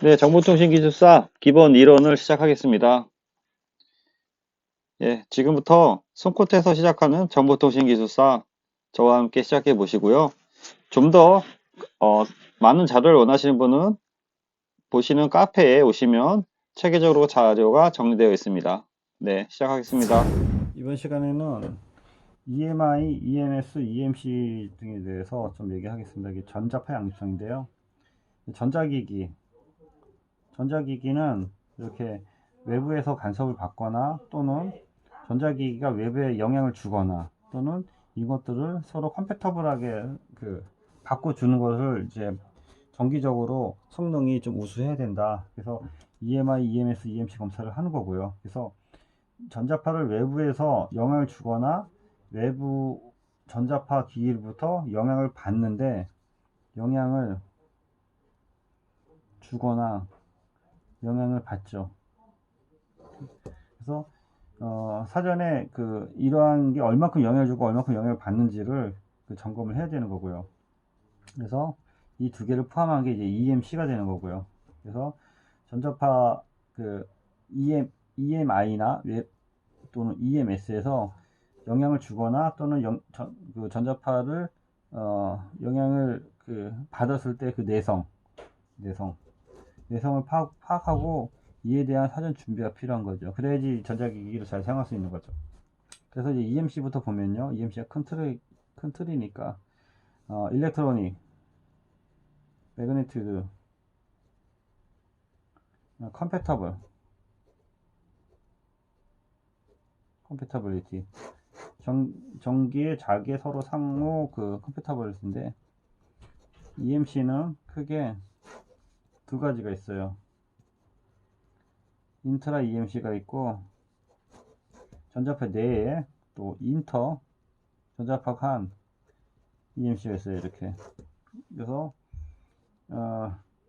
네, 정보통신기술사 기본 이론을 시작하겠습니다. 예, 지금부터 손끝에서 시작하는 정보통신기술사 저와 함께 시작해 보시고요. 좀 더 많은 자료를 원하시는 분은 보시는 카페에 오시면 체계적으로 자료가 정리되어 있습니다. 네, 시작하겠습니다. 이번 시간에는 EMI, EMS, EMC 등에 대해서 좀 얘기하겠습니다. 이게 전자파 양립성인데요. 전자기기는 이렇게 외부에서 간섭을 받거나 또는 전자기기가 외부에 영향을 주거나 또는 이것들을 서로 컴패터블하게 바꿔주는 것을 이제 정기적으로 성능이 좀 우수해야 된다. 그래서 EMI, EMS, EMC 검사를 하는 거고요. 그래서 전자파를 외부에서 영향을 주거나 외부 전자파 기기로부터 영향을 받는데 영향을 주거나 영향을 받죠. 그래서 사전에 이러한 게 얼마큼 영향을 주고 얼마큼 영향을 받는지를 점검을 해야 되는 거고요. 그래서 이 두 개를 포함한 게 이제 EMC가 되는 거고요. 그래서 전자파 EMI나 또는 EMS에서 영향을 주거나 또는 전자파를 영향을 받았을 때 내성을 파악하고 이에 대한 사전 준비가 필요한 거죠. 그래야지 전자기기를 잘 사용할 수 있는 거죠. 그래서 이제 EMC부터 보면요. EMC가 큰 틀이니까 일렉트로닉, 매그네티드, 컴패터블, 컴패터블리티, 전기의 자기의 서로 상호 컴패터블리티인데 EMC는 크게 두 가지가 있어요. 인트라 EMC가 있고 전자파 내에 또 인터 전자파 간 EMC가 있어요. 이렇게. 그래서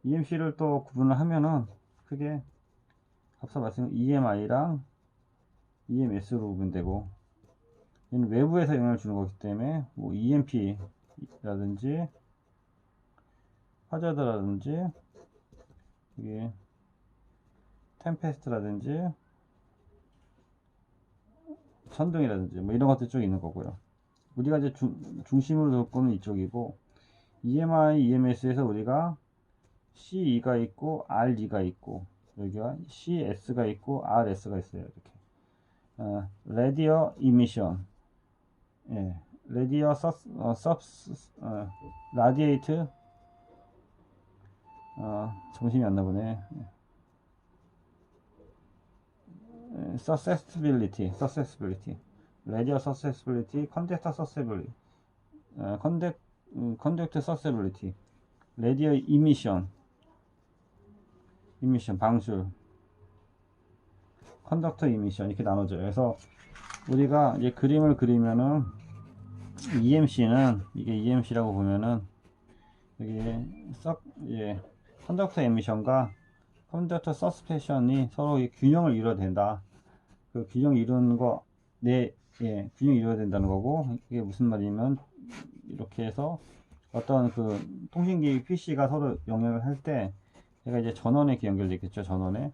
EMC를 또 구분을 하면은 크게 앞서 말씀드린 EMI랑 EMS로 구분되고 얘는 외부에서 영향을 주는 거기 때문에 뭐 EMP라든지 화자드라든지 이게 템페스트라든지 천둥이라든지 뭐 이런 것들 쭉 있는 거고요. 우리가 이제 중심으로 둘 거는 이쪽이고 EMI, EMS에서 우리가 CE가 있고 RE가 있고 여기가 CS가 있고 RS가 있어요. 이렇게 라디오 이미션, 예, 라디오 라디에이트, 정신이 안 나보네. susceptibility, radio susceptibility, conductor susceptibility, conductor susceptibility, radio emission, 방출, conductor emission 이렇게 나눠져요. 그래서 우리가 이제 그림을 그리면은 EMC는 이게 EMC라고 보면은 여기 컨덕터 에미션과 컨덕터 서스펜션이 서로 균형을 이루어야 된다. 그 균형 이루는 거, 균형 이루어야 된다는 거고, 이게 무슨 말이냐면, 이렇게 해서 어떤 통신기기 PC가 서로 영향을 할 때, 얘가 이제 전원에 이렇게 연결되어 있겠죠, 전원에.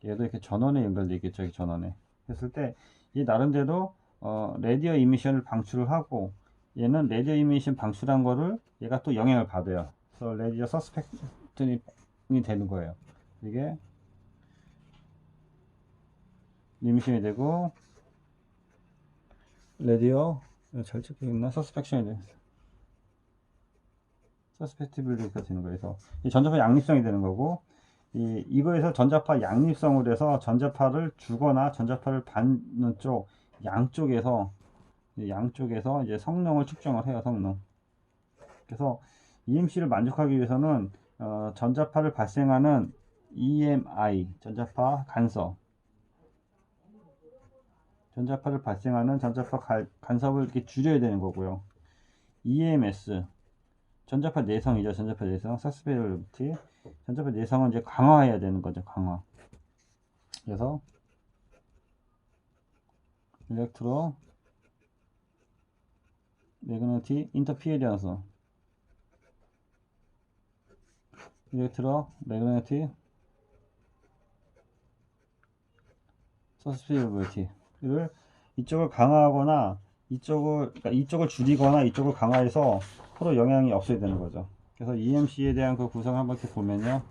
얘도 이렇게 전원에 연결되어 있겠죠, 전원에. 했을 때, 이 나름대로, 레디어 이미션을 방출을 하고, 얘는 레디어 이미션 방출한 거를 얘가 또 영향을 받아요. 그래서 레디어 서스펙션이 되는 거예요. 이게 이미션이 되고, 레디어 잘 찍혀있나? 서스펙션이 돼. 서스펙티빌리티가 되는 거예요. 그래서 이 전자파 양립성이 되는 거고, 이거에서 전자파 양립성으로 해서 전자파를 주거나 전자파를 받는 쪽 양쪽에서 이제 성능을 측정을 해요. 성능. 그래서 EMC를 만족하기 위해서는 전자파를 발생하는 EMI 전자파 간섭, 전자파를 발생하는 전자파 간섭을 이렇게 줄여야 되는 거고요. EMS 전자파 내성이죠. 전자파 내성, 서스페리얼리티. 전자파 내성은 이제 강화해야 되는 거죠. 강화. 그래서 일렉트로 매그네틱 인터피어런스, 일렉트로 매그네틱 서스피러블티를 이쪽을 강화하거나 그러니까 이쪽을 줄이거나 이쪽을 강화해서 서로 영향이 없어야 되는 거죠. 그래서 EMC에 대한 그 구성 한번 이렇게 보면요.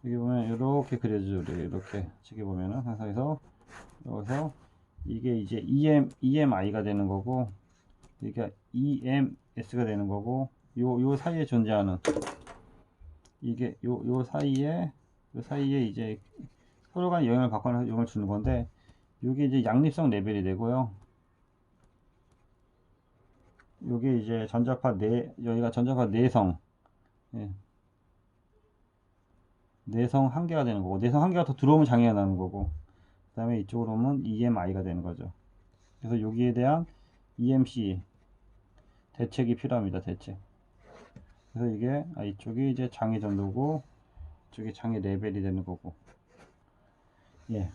여기 보면 이렇게 그려주죠. 이렇게 지게 보면은 항상 해서 여기서 이게 이제 EMI가 되는 거고, 그러니까 EMS가 되는 거고, 요 사이에 존재하는 이게 요 사이에 이제 서로 간 영향을 받거나 영향을 주는 건데, 요게 이제 양립성 레벨이 되고요. 요게 이제 여기가 전자파 내성, 예, 내성 한계가 되는 거고, 내성 한계가 더 들어오면 장애가 나는 거고, 그 다음에 이쪽으로 오면 EMI가 되는 거죠. 그래서 여기에 대한 EMC 대책이 필요합니다. 대책. 그래서 이게 이쪽이 이제 장애 정도고, 이쪽이 장애 레벨이 되는 거고, 예.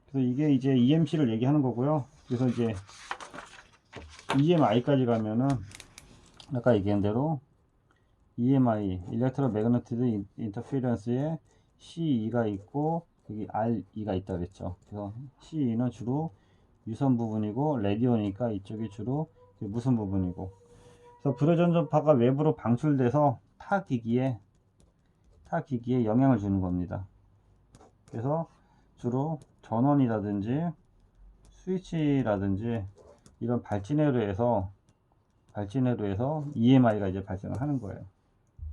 그래서 이게 이제 EMC를 얘기하는 거고요. 그래서 이제 EMI까지 가면은 아까 얘기한 대로 EMI, Electromagnetic Interference에 CE가 있고 여기 RE가 있다 그랬죠. 그래서 CE는 주로 유선 부분이고, 라디오니까 이쪽이 주로 무선 부분이고, 그래서 불회전전파가 외부로 방출돼서 타 기기에 영향을 주는 겁니다. 그래서 주로 전원이라든지 스위치라든지 이런 발진회로 해서 EMI가 이제 발생을 하는 거예요.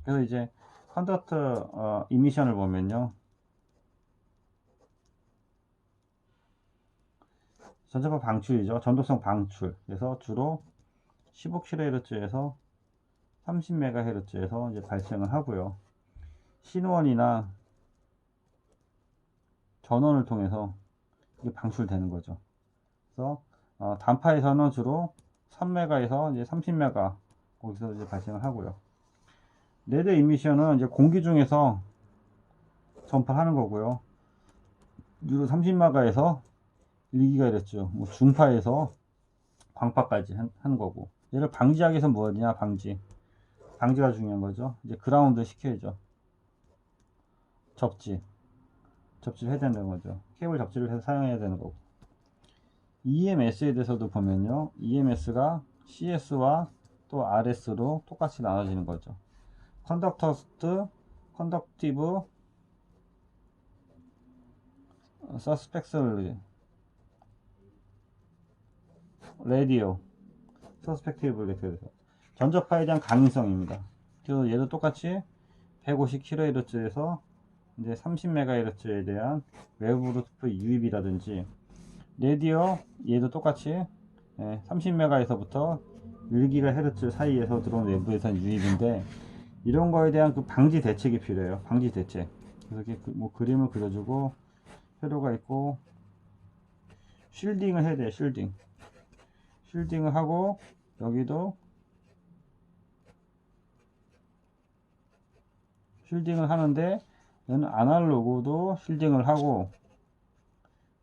그래서 이제 컨덕터 이미션을 보면요, 전자파 방출이죠. 전도성 방출. 그래서 주로 15kHz에서 30MHz에서 이제 발생을 하고요. 신원이나 전원을 통해서 이게 방출되는 거죠. 그래서 단파에서는 주로 3메가에서 이제 30메가 거기서 이제 발생을 하고요. 레드 이미션은 이제 공기 중에서 전파하는 거고요. 유로 30메가에서 1GHz, 뭐 중파에서 광파까지 하는 거고. 얘를 방지하기 위해서 뭐냐, 방지가 중요한 거죠. 이제 그라운드 시켜야죠. 접지를 해야 되는 거죠. 케이블 접지를 해서 사용해야 되는 거고. EMS에 대해서도 보면요, EMS가 CS와 또 RS로 똑같이 나눠지는 거죠. 컨덕터스트, 컨덕티브, 서스펙슬, 라디오, 서스펙티브 이렇게 돼서 전자파에 대한 강인성입니다. 그래서 얘도 똑같이 150kHz에서 이제 30MHz에 대한 외부 루프 유입이라든지, 라디오 얘도 똑같이 30MHz에서부터 1GHz 사이에서 들어온 외부에서 유입인데, 이런 거에 대한 그 방지 대책이 필요해요. 방지 대책. 그래서 이렇게 뭐 그림을 그려주고 회로가 있고, 쉴딩을 해야 돼요. 쉴딩을 하고, 여기도 쉴딩을 하는데, 얘는 아날로그도 쉴딩을 하고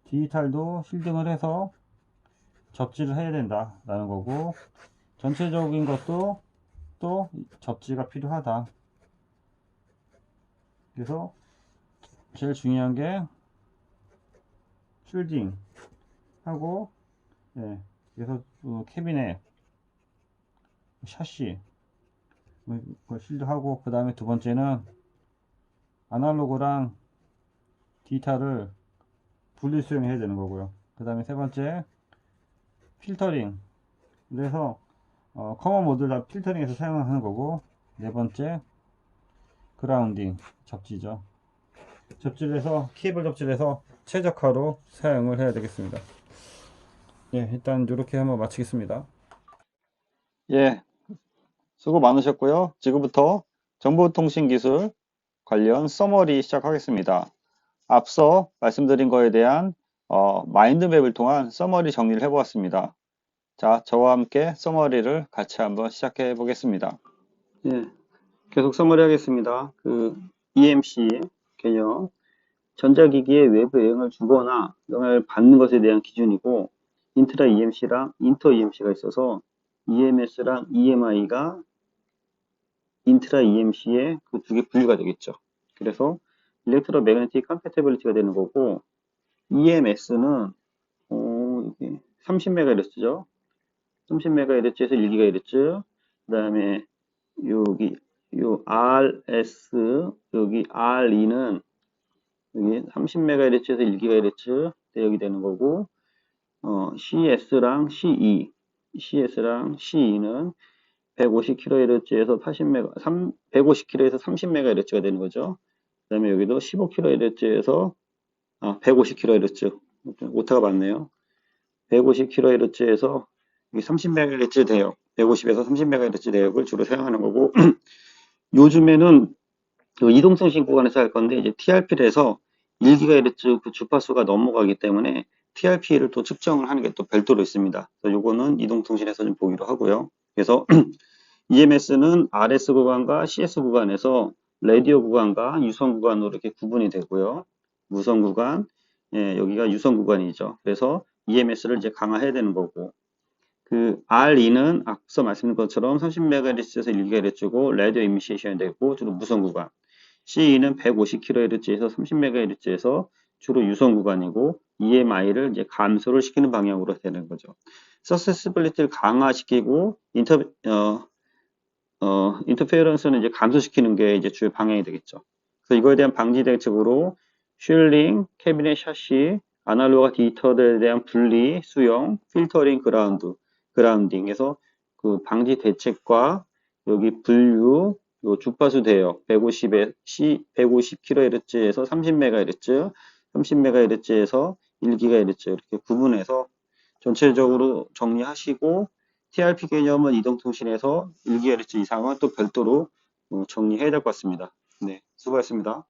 디지털도 쉴딩을 해서 접지를 해야 된다 라는 거고, 전체적인 것도 또 접지가 필요하다. 그래서 제일 중요한 게 쉴딩 하고, 그래서 캐비넷 샤시 쉴드하고, 그 다음에 두 번째는 아날로그랑 디지털을 분리 수용해야 되는 거고요. 그 다음에 세 번째 필터링, 그래서 커먼 모드를 다 필터링해서 사용하는 거고, 네 번째 그라운딩 접지죠. 접지를 해서 케이블 접지를 해서 최적화로 사용을 해야 되겠습니다. 예, 일단 이렇게 한번 마치겠습니다. 예, 수고 많으셨고요. 지금부터 정보통신기술 관련 서머리 시작하겠습니다. 앞서 말씀드린 거에 대한 마인드맵을 통한 서머리 정리를 해보았습니다. 자, 저와 함께 서머리를 같이 한번 시작해 보겠습니다. 예, 계속 서머리 하겠습니다. EMC 개념, 전자기기에 외부 영향을 주거나 영향을 받는 것에 대한 기준이고, 인트라 EMC랑 인터 EMC가 있어서 EMS랑 EMI가 인트라 EMC의 그 두 개 분류가 되겠죠. 그래서 일렉트로 매그네틱 컴패티빌리티가 되는 거고, EMS는 30MHz죠. 30MHz에서 1GHz. 그 다음에 여기 요 RS 여기 R2는 여기 30MHz에서 1GHz 대역이 되는 거고, CS랑 CE는 150kHz에서 150kHz에서 30MHz가 되는 거죠. 그 다음에 여기도 15kHz에서 150kHz 오타가 맞네요. 150kHz에서 30MHz 대역, 150에서 30MHz 대역을 주로 사용하는 거고, 요즘에는 그 이동통신 구간에서 할 건데, 이제 TRP를 해서 1GHz 그 주파수가 넘어가기 때문에 TRP를 또 측정을 하는 게 또 별도로 있습니다. 그래서 요거는 이동통신에서 좀 보기로 하고요. 그래서 EMS는 RS 구간과 CS 구간에서 라디오 구간과 유선 구간으로 이렇게 구분이 되고요. 무선 구간, 여기가 유선 구간이죠. 그래서 EMS를 이제 강화해야 되는 거고, 그 R2는 앞서 말씀드린 것처럼 30MHz에서 1GHz고 라디오 이미시에이션이 되고 주로 무선 구간. CE는 150kHz에서 30MHz에서 주로 유선 구간이고, EMI를 이제 감소를 시키는 방향으로 되는 거죠. 서세시빌리티를 강화시키고 인터페어런스는 이제 감소시키는 게 이제 주요 방향이 되겠죠. 그래서 이거에 대한 방지 대책으로 쉴링, 캐비넷 샤시, 아날로그와 디지털에 대한 분리, 수용, 필터링, 그라운딩에서 그 방지 대책과 여기 분류, 요 주파수 대역 150kHz에서 30MHz, 30MHz에서 1GHz 이렇게 구분해서 전체적으로 정리하시고, TRP 개념은 이동통신에서 1GHz 이상은 또 별도로 정리해야 될 것 같습니다. 네, 수고하셨습니다.